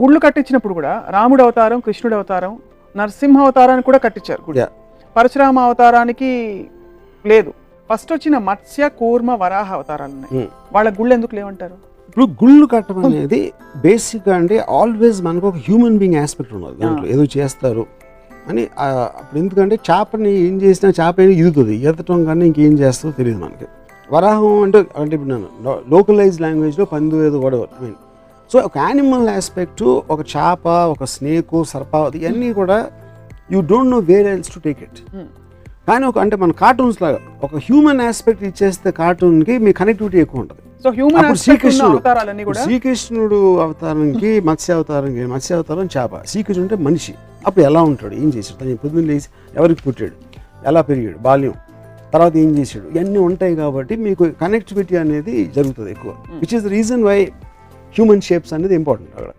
గుళ్ళు కట్టించినప్పుడు కూడా రాముడు అవతారం, కృష్ణుడు అవతారం, నరసింహ అవతారాన్ని కూడా కట్టించారు గుడి. పరశురామ అవతారానికి లేదు. ఫస్ట్ వచ్చిన మత్స్య, కూర్మ, వరాహ అవతారాలు ఉన్నాయి. వాళ్ళ గుళ్ళు ఎందుకు లేవంటారు? ఇప్పుడు గుళ్ళు కట్టడం అనేది బేసిక్గా అంటే ఆల్వేస్ మనకు ఒక హ్యూమన్ బీయింగ్ ఆస్పెక్ట్ ఉన్నది దాంట్లో. ఏదో చేస్తారు అని అప్పుడు ఎందుకంటే చేపని ఏం చేసినా చేప ఏది ఈదుతుంది, ఈదటం కానీ ఇంకేం చేస్తుందో తెలియదు మనకి. వరాహం అంటే ఇప్పుడు నేను లోకలైజ్ లాంగ్వేజ్లో పందు ఏదో కూడా మీన్. సో ఒక యానిమల్ ఆస్పెక్టు, ఒక చేప, ఒక స్నేకు, సర్పావతి ఇవన్నీ కూడా you don't know where else to take it. కానీ ఒక అంటే మన కార్టూన్స్ లాగా ఒక హ్యూమన్ ఆస్పెక్ట్ ఇచ్చేస్తే కార్టూన్కి మీ కనెక్టివిటీ ఎక్కువ ఉంటుంది. సో హ్యూమన్ శ్రీకృష్ణుడు అవతారానికి మత్స్య అవతారం చేప, శ్రీకృష్ణుడు అంటే మనిషి. అప్పుడు ఎలా ఉంటాడు, ఏం చేశాడు, తను పొద్దున్న లేచి ఎవరికి పుట్టాడు, ఎలా పెరిగాడు, బాల్యం, తర్వాత ఏం చేశాడు, ఇవన్నీ ఉంటాయి. కాబట్టి మీకు కనెక్టివిటీ అనేది జరుగుతుంది ఎక్కువ, which is the reason why human shapes అనేది ఇంపార్టెంట్ అక్కడ.